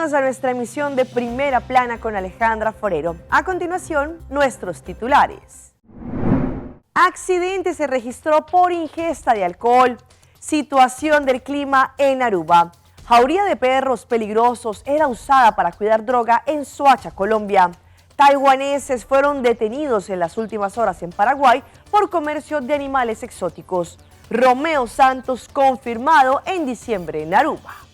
Bienvenidos a nuestra emisión de Primera Plana con Alejandra Forero. A continuación, nuestros titulares. Accidente se registró por ingesta de alcohol. Situación del clima en Aruba. Jauría de perros peligrosos era usada para cuidar droga en Soacha, Colombia. Taiwaneses fueron detenidos en las últimas horas en Paraguay por comercio de animales exóticos. Romeo Santos confirmado en diciembre en Aruba.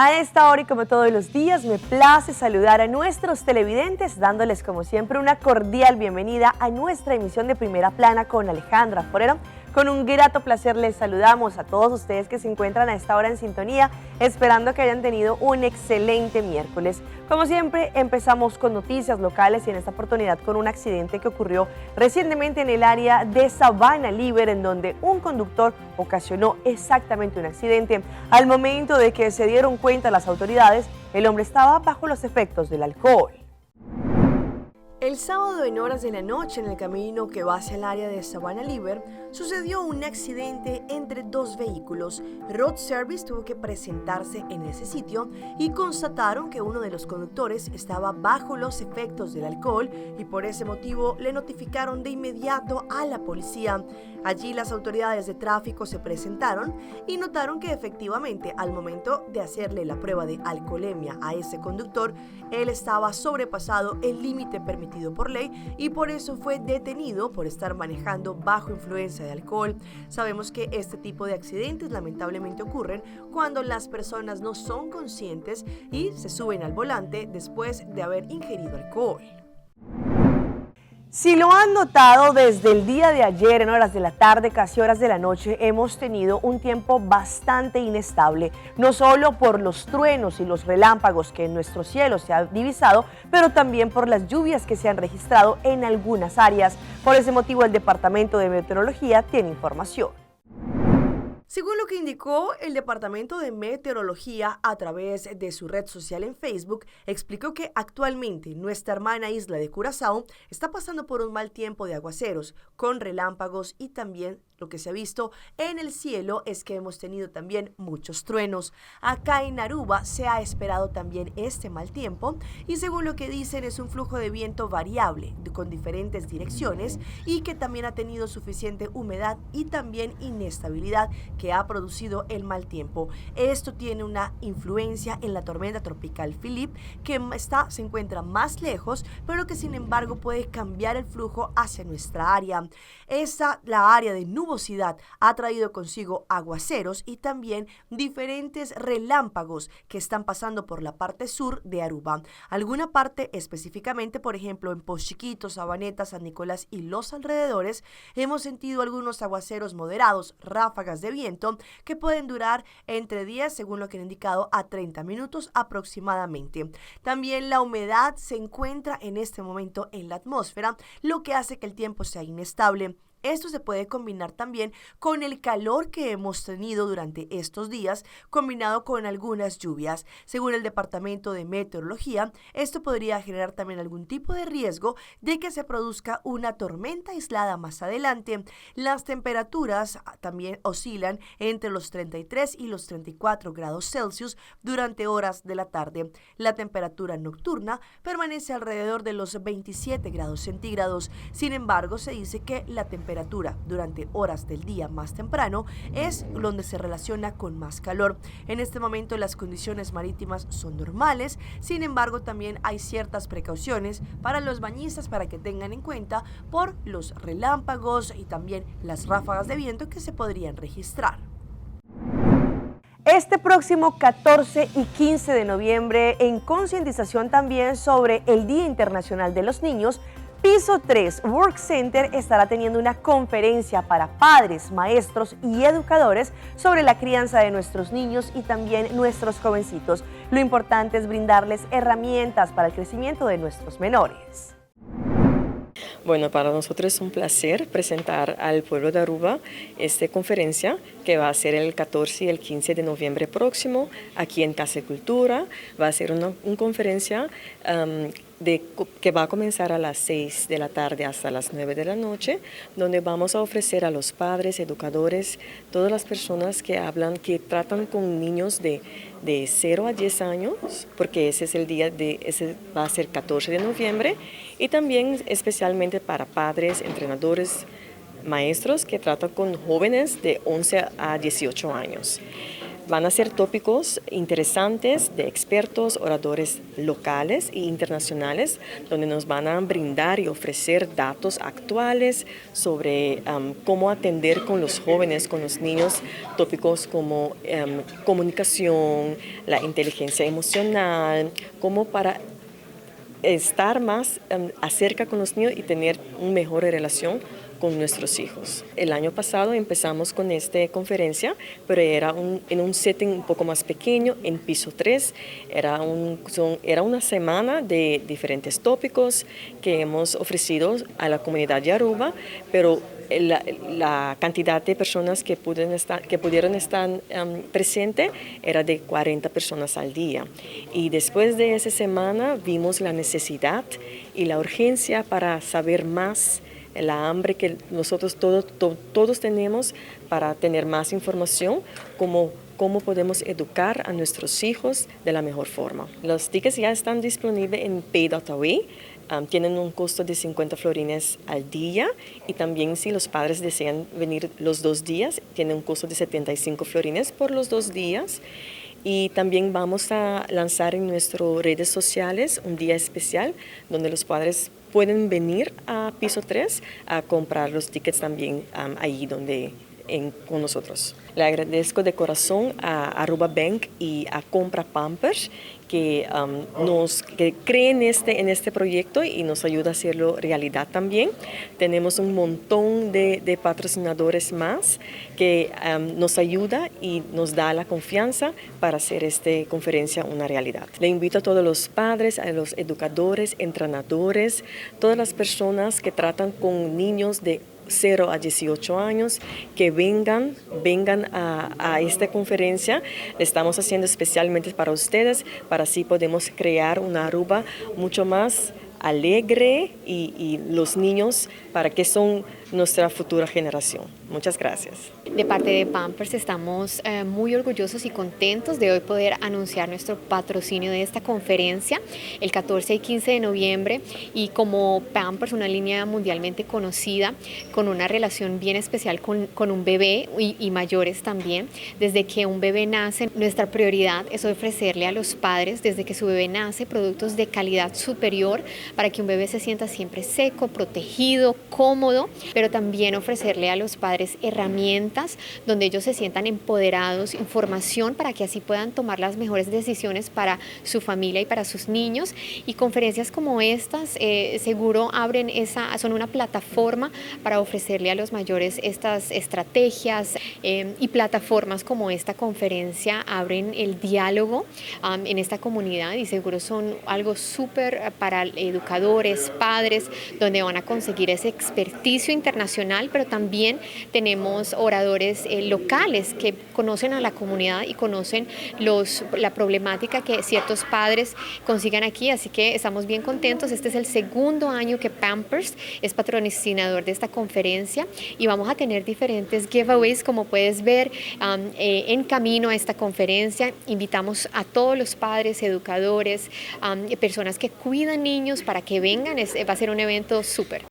A esta hora y como todos los días me place saludar a nuestros televidentes dándoles como siempre una cordial bienvenida a nuestra emisión de Primera Plana con Alejandra Forero. Con un grato placer les saludamos a todos ustedes que se encuentran a esta hora en sintonía, esperando que hayan tenido un excelente miércoles. Como siempre, empezamos con noticias locales y en esta oportunidad con un accidente que ocurrió recientemente en el área de Sabana Libre, en donde un conductor ocasionó exactamente un accidente. Al momento de que se dieron cuenta las autoridades, el hombre estaba bajo los efectos del alcohol. El sábado en horas de la noche, en el camino que va hacia el área de Sabana Libre, sucedió un accidente entre dos vehículos. Road Service tuvo que presentarse en ese sitio y constataron que uno de los conductores estaba bajo los efectos del alcohol y por ese motivo le notificaron de inmediato a la policía. Allí las autoridades de tráfico se presentaron y notaron que efectivamente al momento de hacerle la prueba de alcoholemia a ese conductor, él estaba sobrepasado el límite permitido por ley y por eso fue detenido por estar manejando bajo influencia de alcohol. Sabemos que este tipo de accidentes lamentablemente ocurren cuando las personas no son conscientes y se suben al volante después de haber ingerido alcohol. Si lo han notado, desde el día de ayer en horas de la tarde, casi horas de la noche, hemos tenido un tiempo bastante inestable, no solo por los truenos y los relámpagos que en nuestro cielo se ha divisado, pero también por las lluvias que se han registrado en algunas áreas. Por ese motivo, el Departamento de Meteorología tiene información. Según lo que indicó el Departamento de Meteorología a través de su red social en Facebook, explicó que actualmente nuestra hermana isla de Curazao está pasando por un mal tiempo de aguaceros, con relámpagos y también lo que se ha visto en el cielo es que hemos tenido también muchos truenos. Acá en Aruba se ha esperado también este mal tiempo y según lo que dicen es un flujo de viento variable con diferentes direcciones y que también ha tenido suficiente humedad y también inestabilidad que ha producido el mal tiempo. Esto tiene una influencia en la tormenta tropical Philip que se encuentra más lejos pero que sin embargo puede cambiar el flujo hacia nuestra área. La área de nubosidad ha traído consigo aguaceros y también diferentes relámpagos que están pasando por la parte sur de Aruba. Alguna parte específicamente, por ejemplo, en Pochiquito, Sabaneta, San Nicolás y los alrededores, hemos sentido algunos aguaceros moderados, ráfagas de viento que pueden durar entre 10, según lo que han indicado, a 30 minutos aproximadamente. También la humedad se encuentra en este momento en la atmósfera, lo que hace que el tiempo sea inestable. Esto se puede combinar también con el calor que hemos tenido durante estos días, combinado con algunas lluvias. Según el Departamento de Meteorología, esto podría generar también algún tipo de riesgo de que se produzca una tormenta aislada más adelante. Las temperaturas también oscilan entre los 33 y los 34 grados Celsius durante horas de la tarde. La temperatura nocturna permanece alrededor de los 27 grados centígrados. Sin embargo, se dice que la temperatura durante horas del día más temprano es donde se relaciona con más calor. En este momento las condiciones marítimas son normales, sin embargo también hay ciertas precauciones para los bañistas para que tengan en cuenta por los relámpagos y también las ráfagas de viento que se podrían registrar. Este próximo 14 y 15 de noviembre, en concientización también sobre el Día Internacional de los Niños, Piso 3 Work Center estará teniendo una conferencia para padres, maestros y educadores sobre la crianza de nuestros niños y también nuestros jovencitos. Lo importante es brindarles herramientas para el crecimiento de nuestros menores. Bueno, para nosotros es un placer presentar al pueblo de Aruba esta conferencia que va a ser el 14 y el 15 de noviembre próximo aquí en Casa de Cultura. Va a ser una conferencia que va a comenzar a las 6 de la tarde hasta las 9 de la noche, donde vamos a ofrecer a los padres, educadores, todas las personas que tratan con niños de 0 a 10 años, porque ese va a ser 14 de noviembre, y también especialmente para padres, entrenadores, maestros que tratan con jóvenes de 11 a 18 años. Van a ser tópicos interesantes de expertos, oradores locales e internacionales, donde nos van a brindar y ofrecer datos actuales sobre cómo atender con los jóvenes, con los niños, tópicos como comunicación, la inteligencia emocional, como para estar más acerca con los niños y tener una mejor relación con nuestros hijos. El año pasado empezamos con esta conferencia, pero era en un setting un poco más pequeño, en piso 3. Era una semana de diferentes tópicos que hemos ofrecido a la comunidad de Aruba, pero la cantidad de personas que pudieron estar presentes era de 40 personas al día. Y después de esa semana vimos la necesidad y la urgencia para saber más, la hambre que nosotros todos tenemos para tener más información, cómo podemos educar a nuestros hijos de la mejor forma. Los tickets ya están disponibles en pay.away. Tienen un costo de 50 florines al día, y también si los padres desean venir los 2 días, tienen un costo de 75 florines por los 2 días. Y también vamos a lanzar en nuestras redes sociales un día especial donde los padres pueden venir a piso 3 a comprar los tickets también ahí con nosotros. Le agradezco de corazón a Aruba Bank y a Compra Pampers que creen en este proyecto y nos ayuda a hacerlo realidad también. Tenemos un montón de patrocinadores más que nos ayuda y nos da la confianza para hacer esta conferencia una realidad. Le invito a todos los padres, a los educadores, entrenadores, todas las personas que tratan con niños de 0 a 18 años, que vengan a esta conferencia. La estamos haciendo especialmente para ustedes, para así podemos crear una Aruba mucho más alegre y los niños para que son nuestra futura generación. Muchas gracias. De parte de Pampers estamos muy orgullosos y contentos de hoy poder anunciar nuestro patrocinio de esta conferencia el 14 y 15 de noviembre, y como Pampers, una línea mundialmente conocida con una relación bien especial con un bebé y mayores también. Desde que un bebé nace, nuestra prioridad es ofrecerle a los padres desde que su bebé nace productos de calidad superior para que un bebé se sienta siempre seco, protegido, cómodo, pero también ofrecerle a los padres herramientas donde ellos se sientan empoderados, información para que así puedan tomar las mejores decisiones para su familia y para sus niños. Y conferencias como estas seguro son una plataforma para ofrecerle a los mayores estas estrategias, y plataformas como esta conferencia abren el diálogo en esta comunidad, y seguro son algo súper para educadores, padres, donde van a conseguir ese experticio internacional, pero también tenemos oradores locales que conocen a la comunidad y conocen la problemática que ciertos padres consigan aquí, así que estamos bien contentos. Este es el segundo año que Pampers es patrocinador de esta conferencia y vamos a tener diferentes giveaways, como puedes ver en camino a esta conferencia. Invitamos a todos los padres, educadores, personas que cuidan niños para que vengan. Va a ser un evento súper.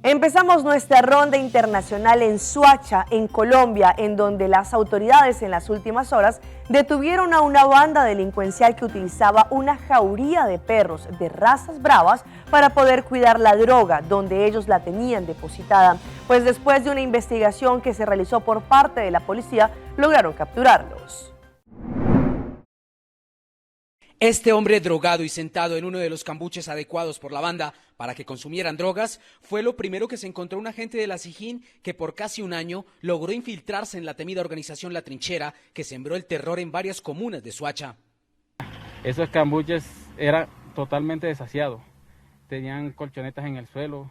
Empezamos nuestra ronda internacional en Soacha, en Colombia, en donde las autoridades en las últimas horas detuvieron a una banda delincuencial que utilizaba una jauría de perros de razas bravas para poder cuidar la droga donde ellos la tenían depositada. Pues después de una investigación que se realizó por parte de la policía, lograron capturarlos. Este hombre drogado y sentado en uno de los cambuches adecuados por la banda para que consumieran drogas fue lo primero que se encontró un agente de la SIJIN que por casi un año logró infiltrarse en la temida organización La Trinchera, que sembró el terror en varias comunas de Soacha. Esos cambuches eran totalmente desasiados, tenían colchonetas en el suelo,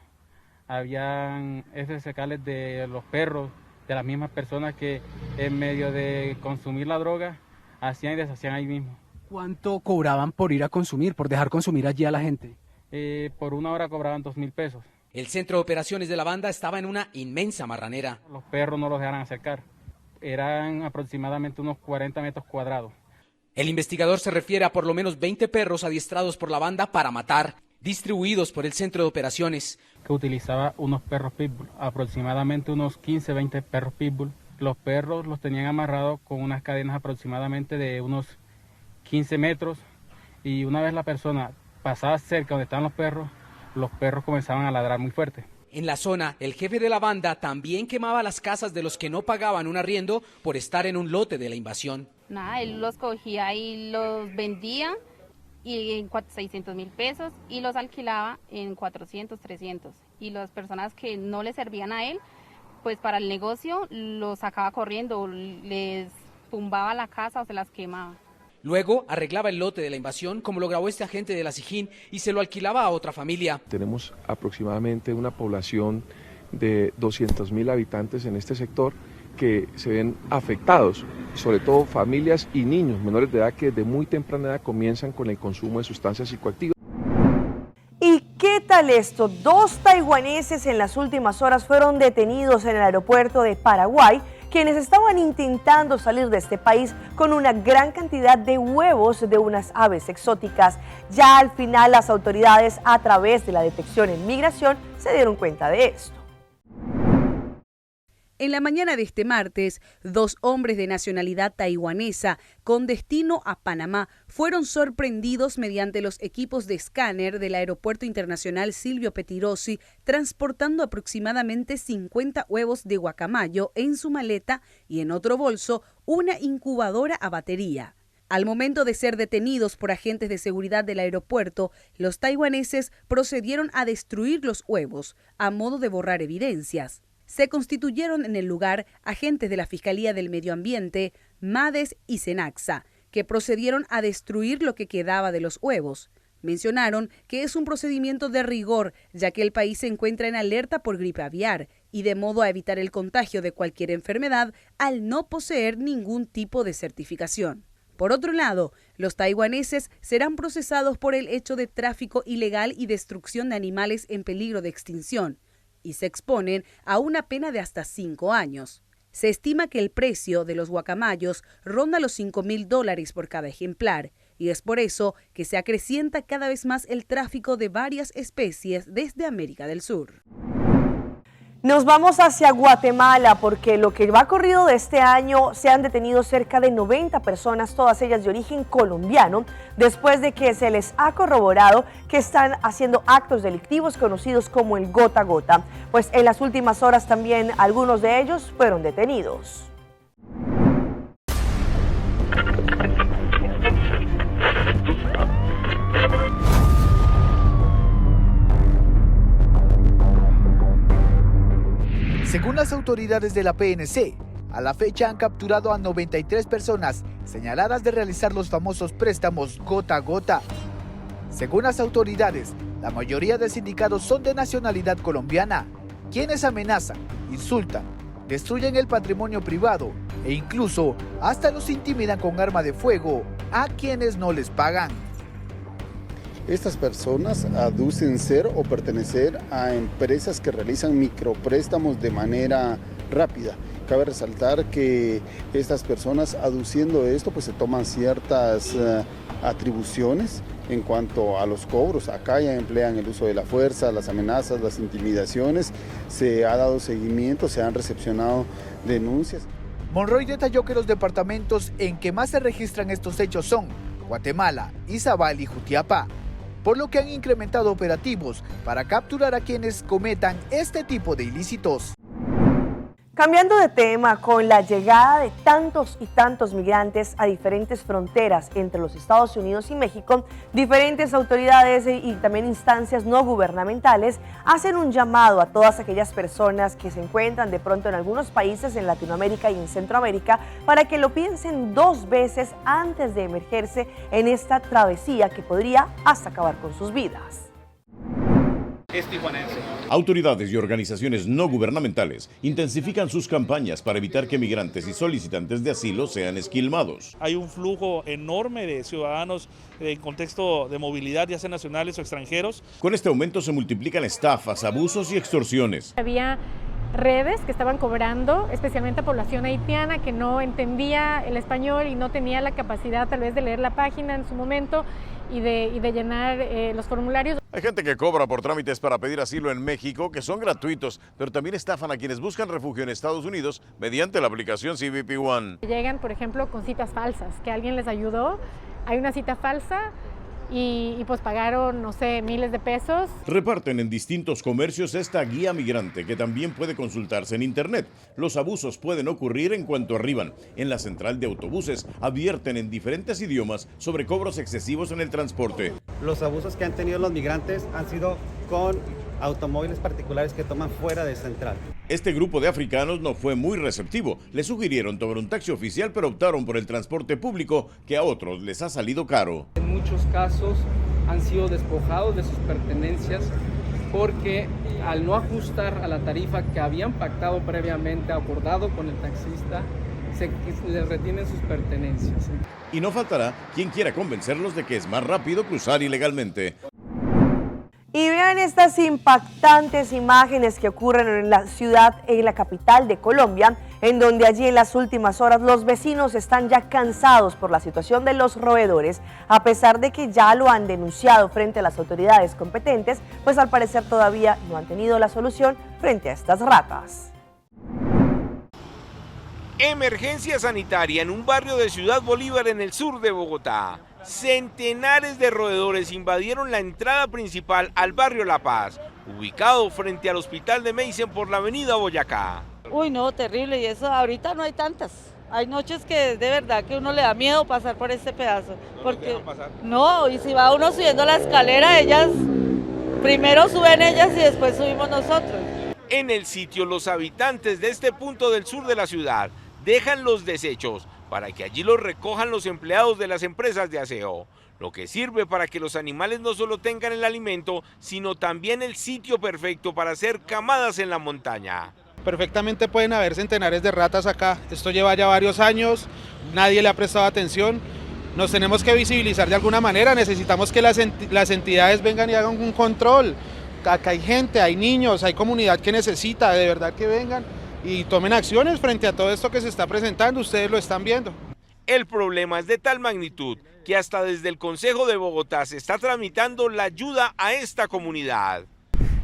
habían heces fecales de los perros, de las mismas personas que en medio de consumir la droga hacían y deshacían ahí mismo. ¿Cuánto cobraban por ir a consumir, por dejar consumir allí a la gente? Por una hora cobraban 2.000 pesos. El centro de operaciones de la banda estaba en una inmensa marranera. Los perros no los dejaran acercar. Eran aproximadamente unos 40 metros cuadrados. El investigador se refiere a por lo menos 20 perros adiestrados por la banda para matar, distribuidos por el centro de operaciones. Que utilizaba unos perros pitbull, aproximadamente unos 15-20 perros pitbull. Los perros los tenían amarrados con unas cadenas aproximadamente de unos 15 metros y una vez la persona pasaba cerca donde estaban los perros comenzaban a ladrar muy fuerte. En la zona, el jefe de la banda también quemaba las casas de los que no pagaban un arriendo por estar en un lote de la invasión. Nada, él los cogía y los vendía y en 600.000 pesos y los alquilaba en 400, 300. Y las personas que no le servían a él, pues para el negocio los sacaba corriendo, les tumbaba la casa o se las quemaba. Luego arreglaba el lote de la invasión, como lo grabó este agente de la SIJÍN, y se lo alquilaba a otra familia. Tenemos aproximadamente una población de 200.000 habitantes en este sector que se ven afectados, sobre todo familias y niños menores de edad que desde muy temprana edad comienzan con el consumo de sustancias psicoactivas. ¿Y qué tal esto? 2 taiwaneses en las últimas horas fueron detenidos en el aeropuerto de Paraguay, quienes estaban intentando salir de este país con una gran cantidad de huevos de unas aves exóticas. Ya al final las autoridades, a través de la detección en migración, se dieron cuenta de esto. En la mañana de este martes, 2 hombres de nacionalidad taiwanesa con destino a Panamá fueron sorprendidos mediante los equipos de escáner del Aeropuerto Internacional Silvio Pettirossi, transportando aproximadamente 50 huevos de guacamayo en su maleta y en otro bolso una incubadora a batería. Al momento de ser detenidos por agentes de seguridad del aeropuerto, los taiwaneses procedieron a destruir los huevos a modo de borrar evidencias. Se constituyeron en el lugar agentes de la Fiscalía del Medio Ambiente, MADES y SENACSA, que procedieron a destruir lo que quedaba de los huevos. Mencionaron que es un procedimiento de rigor, ya que el país se encuentra en alerta por gripe aviar y de modo a evitar el contagio de cualquier enfermedad al no poseer ningún tipo de certificación. Por otro lado, los taiwaneses serán procesados por el hecho de tráfico ilegal y destrucción de animales en peligro de extinción, y se exponen a una pena de hasta 5 años. Se estima que el precio de los guacamayos ronda los $5.000 por cada ejemplar, y es por eso que se acrecienta cada vez más el tráfico de varias especies desde América del Sur. Nos vamos hacia Guatemala porque lo que va corrido de este año se han detenido cerca de 90 personas, todas ellas de origen colombiano, después de que se les ha corroborado que están haciendo actos delictivos conocidos como el gota a gota. Pues en las últimas horas también algunos de ellos fueron detenidos. Según las autoridades de la PNC, a la fecha han capturado a 93 personas señaladas de realizar los famosos préstamos gota a gota. Según las autoridades, la mayoría de sindicados son de nacionalidad colombiana, quienes amenazan, insultan, destruyen el patrimonio privado e incluso hasta los intimidan con arma de fuego a quienes no les pagan. Estas personas aducen ser o pertenecer a empresas que realizan micropréstamos de manera rápida. Cabe resaltar que estas personas, aduciendo esto, pues se toman ciertas atribuciones en cuanto a los cobros. Acá ya emplean el uso de la fuerza, las amenazas, las intimidaciones. Se ha dado seguimiento, se han recepcionado denuncias. Monroy detalló que los departamentos en que más se registran estos hechos son Guatemala, Izabal y Jutiapa, por lo que han incrementado operativos para capturar a quienes cometan este tipo de ilícitos. Cambiando de tema, con la llegada de tantos y tantos migrantes a diferentes fronteras entre los Estados Unidos y México, diferentes autoridades y también instancias no gubernamentales hacen un llamado a todas aquellas personas que se encuentran de pronto en algunos países en Latinoamérica y en Centroamérica para que lo piensen 2 veces antes de emergerse en esta travesía que podría hasta acabar con sus vidas. es tijuanense. Autoridades y organizaciones no gubernamentales intensifican sus campañas para evitar que migrantes y solicitantes de asilo sean esquilmados. Hay un flujo enorme de ciudadanos en contexto de movilidad, ya sean nacionales o extranjeros. Con este aumento se multiplican estafas, abusos y extorsiones. Había redes que estaban cobrando, especialmente a población haitiana que no entendía el español y no tenía la capacidad tal vez de leer la página en su momento y de llenar los formularios. Hay gente que cobra por trámites para pedir asilo en México que son gratuitos, pero también estafan a quienes buscan refugio en Estados Unidos mediante la aplicación CBP One. Llegan, por ejemplo, con citas falsas, que alguien les ayudó, hay una cita falsa y pues pagaron, no sé, miles de pesos. Reparten en distintos comercios esta guía migrante que también puede consultarse en internet. Los abusos pueden ocurrir en cuanto arriban. En la central de autobuses advierten en diferentes idiomas sobre cobros excesivos en el transporte. Los abusos que han tenido los migrantes han sido con automóviles particulares que toman fuera de central. Este grupo de africanos no fue muy receptivo. Les sugirieron tomar un taxi oficial, pero optaron por el transporte público, que a otros les ha salido caro. En muchos casos han sido despojados de sus pertenencias porque al no ajustar a la tarifa que habían pactado previamente, acordado con el taxista, se les retienen sus pertenencias. Y no faltará quien quiera convencerlos de que es más rápido cruzar ilegalmente. Y vean estas impactantes imágenes que ocurren en la ciudad, en la capital de Colombia, en donde allí en las últimas horas los vecinos están ya cansados por la situación de los roedores, a pesar de que ya lo han denunciado frente a las autoridades competentes, pues al parecer todavía no han tenido la solución frente a estas ratas. Emergencia sanitaria en un barrio de Ciudad Bolívar en el sur de Bogotá. Centenares de roedores invadieron la entrada principal al barrio La Paz, ubicado frente al hospital de Meisen por la avenida Boyacá. Uy, no, terrible, y eso ahorita no hay tantas. Hay noches que de verdad que uno le da miedo pasar por este pedazo. Porque no, y si va uno subiendo la escalera, ellas, primero suben ellas y después subimos nosotros. En el sitio, los habitantes de este punto del sur de la ciudad dejan los desechos para que allí los recojan los empleados de las empresas de aseo, lo que sirve para que los animales no solo tengan el alimento, sino también el sitio perfecto para hacer camadas en la montaña. Perfectamente pueden haber centenares de ratas acá, esto lleva ya varios años, nadie le ha prestado atención, nos tenemos que visibilizar de alguna manera, necesitamos que las entidades vengan y hagan un control, acá hay gente, hay niños, hay comunidad que necesita, de verdad que vengan y tomen acciones frente a todo esto que se está presentando, ustedes lo están viendo. El problema es de tal magnitud que hasta desde el Consejo de Bogotá se está tramitando la ayuda a esta comunidad.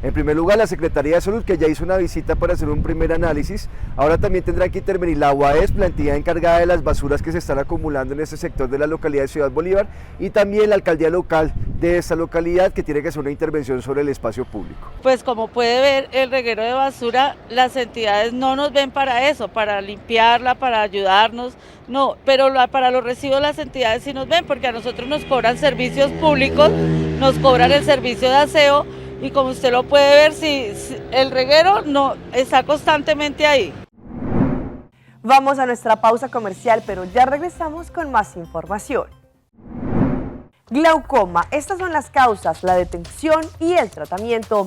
En primer lugar, la Secretaría de Salud, que ya hizo una visita para hacer un primer análisis. Ahora también tendrá que intervenir la UAES, la entidad encargada de las basuras que se están acumulando en este sector de la localidad de Ciudad Bolívar, y también la alcaldía local de esta localidad, que tiene que hacer una intervención sobre el espacio público. Pues como puede ver, el reguero de basura, las entidades no nos ven para eso, para limpiarla, para ayudarnos, no, pero para los residuos las entidades sí nos ven, porque a nosotros nos cobran servicios públicos, nos cobran el servicio de aseo, y como usted lo puede ver, si el reguero no está constantemente ahí. Vamos a nuestra pausa comercial, pero ya regresamos con más información. Glaucoma, estas son las causas, la detección y el tratamiento.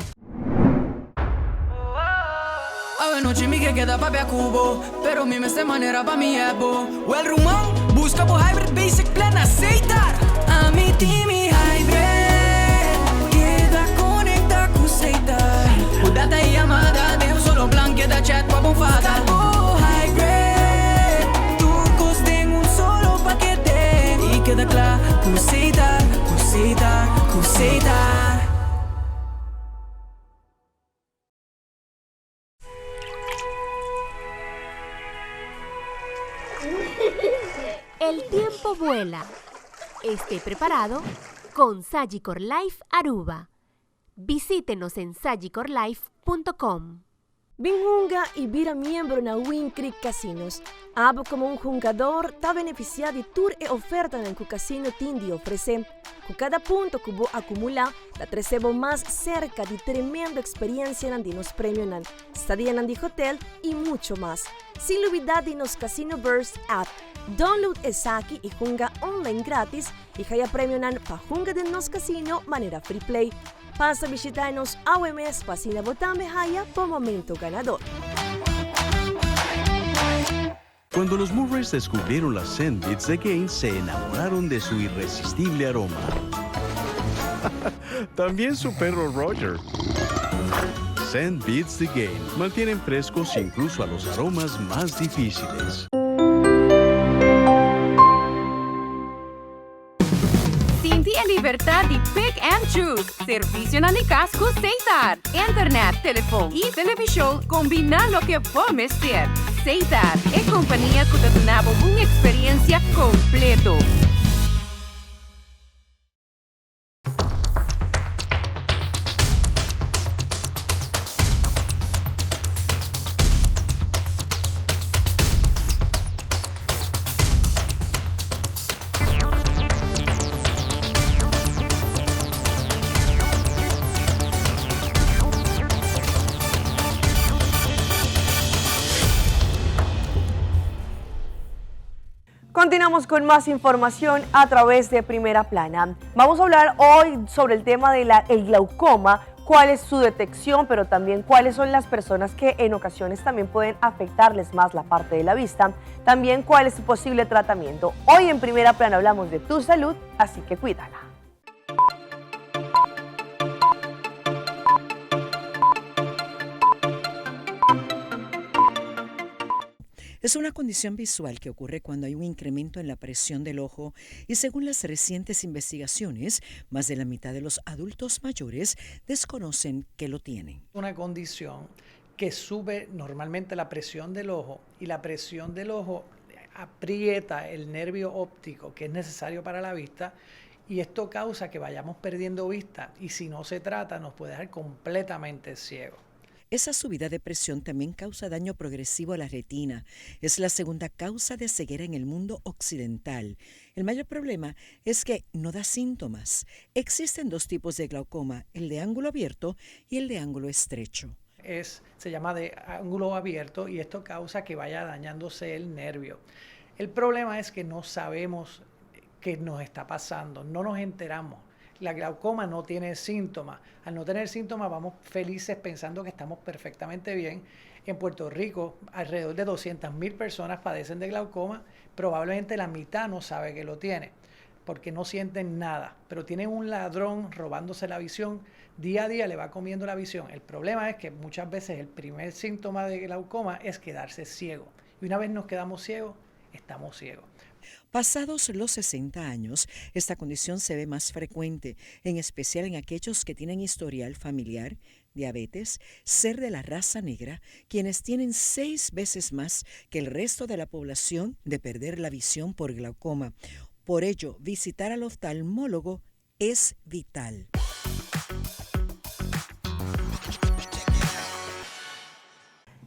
Noche mi que queda papi a cubo, pero mi me se manera pa mi ebo. O el rumón, busca por hybrid basic plan aceitar. A mi team y hybrid, queda conecta con aceitar. Cuidate y llamada, de un solo plan, queda chat pa bufada. Oh hybrid, tu coste en un solo paquete. Y queda claro, aceitar, aceitar, aceitar. El tiempo vuela. Esté preparado con Sagicor Life Aruba. Visítenos en sagicorlife.com. Binjunga y vira miembro na Win Creek Casinos. Abo como un jugador está beneficiado de tour e oferta en el casino Tindi ofrece. Con cada punto que vos acumula, la recebo más cerca de tremenda experiencia en los premios en estadía en el hotel y mucho más. Sin olvidar de nos Casino Burst App. Download Esaki y Junga online gratis y haya premio nan pa Junga de nos casino manera free play. Pasa a visitarnos a OMS Pasina Botambe Haya por momento ganador. Cuando los Murrays descubrieron las Scent-Beats The Game, se enamoraron de su irresistible aroma. También su perro Roger. Scent-Beats The Game mantienen frescos incluso a los aromas más difíciles. Sinti a libertad de pick and choose. Servicio na Nicasco Cesar. Internet, teléfono y televisión combinan lo que podemos ser. Cesar es compañía que te da una experiencia completa. Continuamos con más información a través de Primera Plana. Vamos a hablar hoy sobre el tema del glaucoma, cuál es su detección, pero también cuáles son las personas que en ocasiones también pueden afectarles más la parte de la vista, también cuál es su posible tratamiento. Hoy en Primera Plana hablamos de tu salud, así que cuídala. Es una condición visual que ocurre cuando hay un incremento en la presión del ojo y según las recientes investigaciones, más de la mitad de los adultos mayores desconocen que lo tienen. Una condición que sube normalmente la presión del ojo y la presión del ojo aprieta el nervio óptico que es necesario para la vista y esto causa que vayamos perdiendo vista y si no se trata nos puede dejar completamente ciego. Esa subida de presión también causa daño progresivo a la retina. Es la segunda causa de ceguera en el mundo occidental. El mayor problema es que no da síntomas. Existen dos tipos de glaucoma, el de ángulo abierto y el de ángulo estrecho. Se llama de ángulo abierto y esto causa que vaya dañándose el nervio. El problema es que no sabemos qué nos está pasando, no nos enteramos. La glaucoma no tiene síntomas. Al no tener síntomas vamos felices pensando que estamos perfectamente bien. En Puerto Rico alrededor de 200,000 personas padecen de glaucoma. Probablemente la mitad no sabe que lo tiene porque no sienten nada. Pero tienen un ladrón robándose la visión. Día a día le va comiendo la visión. El problema es que muchas veces el primer síntoma de glaucoma es quedarse ciego. Y una vez nos quedamos ciegos, estamos ciegos. Pasados los 60 años, esta condición se ve más frecuente, en especial en aquellos que tienen historial familiar, diabetes, ser de la raza negra, quienes tienen 6 veces más que el resto de la población de perder la visión por glaucoma. Por ello, visitar al oftalmólogo es vital.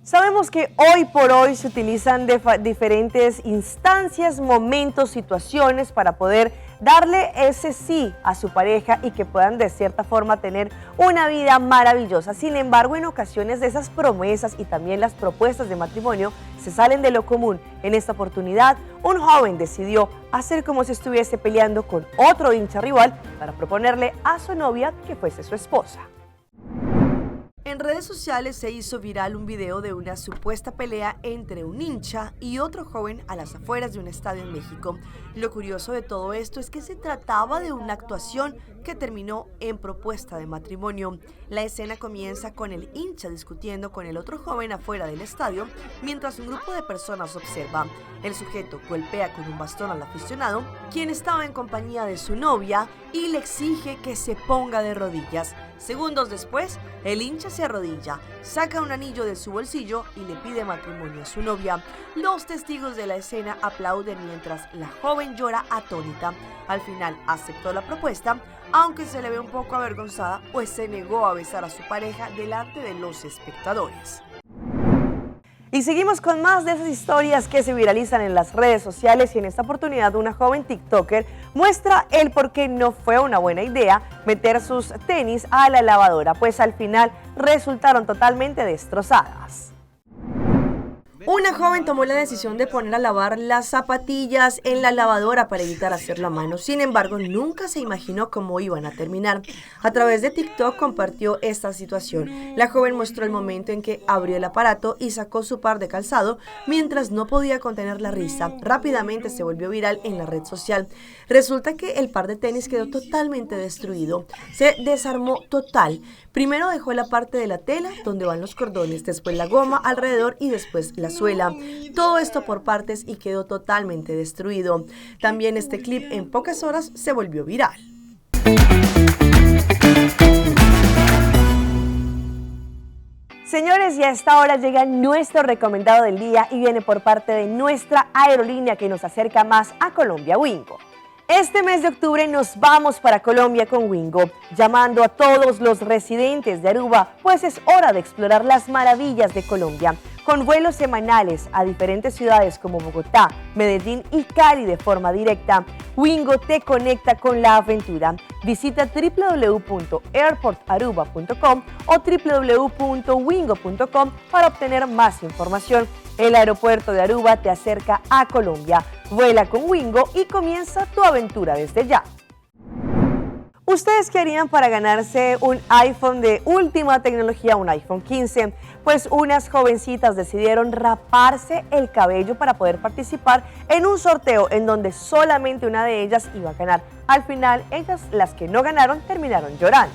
Sabemos que hoy por hoy se utilizan diferentes instancias, momentos, situaciones para poder darle ese sí a su pareja y que puedan de cierta forma tener una vida maravillosa. Sin embargo, en ocasiones de esas promesas y también las propuestas de matrimonio se salen de lo común. En esta oportunidad, un joven decidió hacer como si estuviese peleando con otro hincha rival para proponerle a su novia que fuese su esposa. En redes sociales se hizo viral un video de una supuesta pelea entre un hincha y otro joven a las afueras de un estadio en México. Lo curioso de todo esto es que se trataba de una actuación que terminó en propuesta de matrimonio. La escena comienza con el hincha discutiendo con el otro joven afuera del estadio, mientras un grupo de personas observa. El sujeto golpea con un bastón al aficionado, quien estaba en compañía de su novia, y le exige que se ponga de rodillas. Segundos después, el hincha se arrodilla, saca un anillo de su bolsillo y le pide matrimonio a su novia. Los testigos de la escena aplauden mientras la joven llora atónita. Al final aceptó la propuesta, aunque se le ve un poco avergonzada, pues se negó a besar a su pareja delante de los espectadores. Y seguimos con más de esas historias que se viralizan en las redes sociales y en esta oportunidad una joven TikToker muestra el por qué no fue una buena idea meter sus tenis a la lavadora, pues al final resultaron totalmente destrozadas. Una joven tomó la decisión de poner a lavar las zapatillas en la lavadora para evitar hacerlo a mano. Sin embargo, nunca se imaginó cómo iban a terminar. A través de TikTok compartió esta situación. La joven mostró el momento en que abrió el aparato y sacó su par de calzado mientras no podía contener la risa. Rápidamente se volvió viral en la red social. Resulta que el par de tenis quedó totalmente destruido. Se desarmó total. Primero dejó la parte de la tela donde van los cordones, después la goma alrededor y después la suela. Todo esto por partes y quedó totalmente destruido. También este clip en pocas horas se volvió viral. Señores, y a esta hora llega nuestro recomendado del día y viene por parte de nuestra aerolínea que nos acerca más a Colombia, Wingo. Este mes de octubre nos vamos para Colombia con Wingo, llamando a todos los residentes de Aruba, pues es hora de explorar las maravillas de Colombia. Con vuelos semanales a diferentes ciudades como Bogotá, Medellín y Cali de forma directa, Wingo te conecta con la aventura. Visita www.airportaruba.com o www.wingo.com para obtener más información. El aeropuerto de Aruba te acerca a Colombia. Vuela con Wingo y comienza tu aventura desde ya. ¿Ustedes qué harían para ganarse un iPhone de última tecnología, un iPhone 15? Pues unas jovencitas decidieron raparse el cabello para poder participar en un sorteo en donde solamente una de ellas iba a ganar. Al final, ellas, las que no ganaron, terminaron llorando.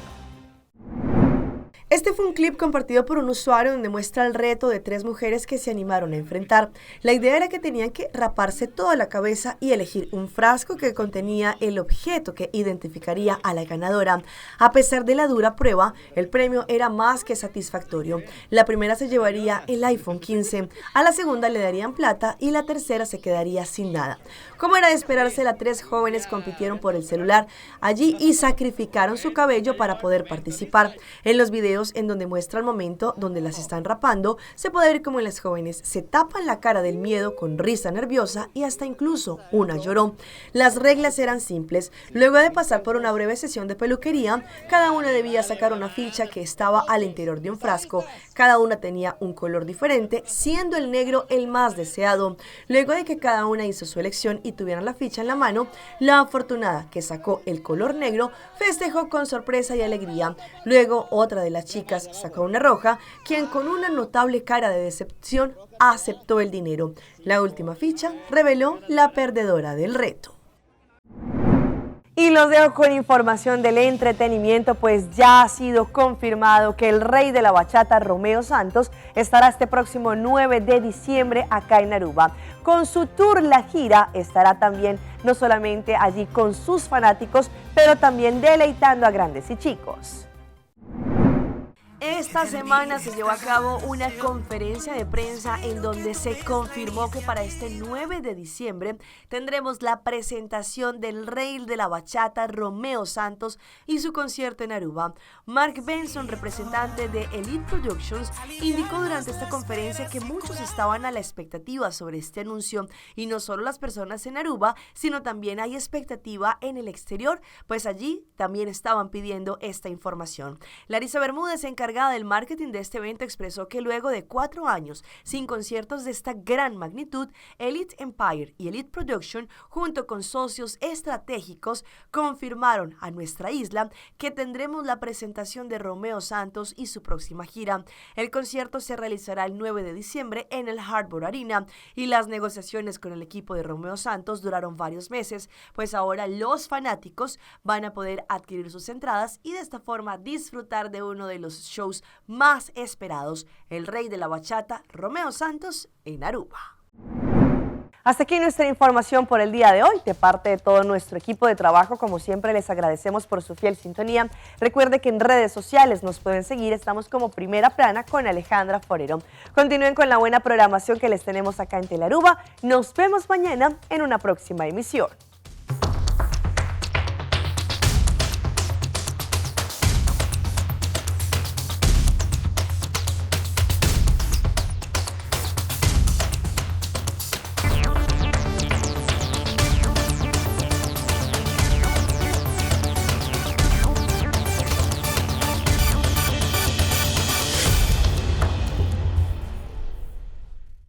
Este fue un clip compartido por un usuario donde muestra el reto de 3 mujeres que se animaron a enfrentar. La idea era que tenían que raparse toda la cabeza y elegir un frasco que contenía el objeto que identificaría a la ganadora. A pesar de la dura prueba, el premio era más que satisfactorio. La primera se llevaría el iPhone 15, a la segunda le darían plata y la tercera se quedaría sin nada. Como era de esperarse, las 3 jóvenes compitieron por el celular allí y sacrificaron su cabello para poder participar. En los videos en donde muestra el momento donde las están rapando, se puede ver cómo las jóvenes se tapan la cara del miedo con risa nerviosa y hasta incluso una lloró. Las reglas eran simples. Luego de pasar por una breve sesión de peluquería, cada una debía sacar una ficha que estaba al interior de un frasco. Cada una tenía un color diferente, siendo el negro el más deseado. Luego de que cada una hizo su elección y tuvieran la ficha en la mano, la afortunada que sacó el color negro festejó con sorpresa y alegría. Luego otra de las chicas sacó una roja, quien con una notable cara de decepción aceptó el dinero. La última ficha reveló la perdedora del reto. Y los dejo con información del entretenimiento, pues ya ha sido confirmado que el rey de la bachata, Romeo Santos, estará este próximo 9 de diciembre acá en Aruba. Con su tour La Gira estará también no solamente allí con sus fanáticos, pero también deleitando a grandes y chicos. Esta semana se llevó a cabo una conferencia de prensa en donde se confirmó que para este 9 de diciembre tendremos la presentación del rey de la bachata, Romeo Santos, y su concierto en Aruba. Mark Benson, representante de Elite Productions, indicó durante esta conferencia que muchos estaban a la expectativa sobre este anuncio, y no solo las personas en Aruba, sino también hay expectativa en el exterior, pues allí también estaban pidiendo esta información. Larisa Bermúdez, encargada del marketing de este evento, expresó que luego de 4 años sin conciertos de esta gran magnitud, Elite Empire y Elite Production, junto con socios estratégicos, confirmaron a nuestra isla que tendremos la presentación de Romeo Santos y su próxima gira. El concierto se realizará el 9 de diciembre en el Harbor Arena y las negociaciones con el equipo de Romeo Santos duraron varios meses, pues ahora los fanáticos van a poder adquirir sus entradas y de esta forma disfrutar de uno de los shows más esperados, el rey de la bachata, Romeo Santos, en Aruba. Hasta aquí nuestra información por el día de hoy. De parte de todo nuestro equipo de trabajo, como siempre, les agradecemos por su fiel sintonía. Recuerde que en redes sociales nos pueden seguir. Estamos como Primera Plana con Alejandra Forero. Continúen con la buena programación que les tenemos acá en Telearuba. Nos vemos mañana en una próxima emisión.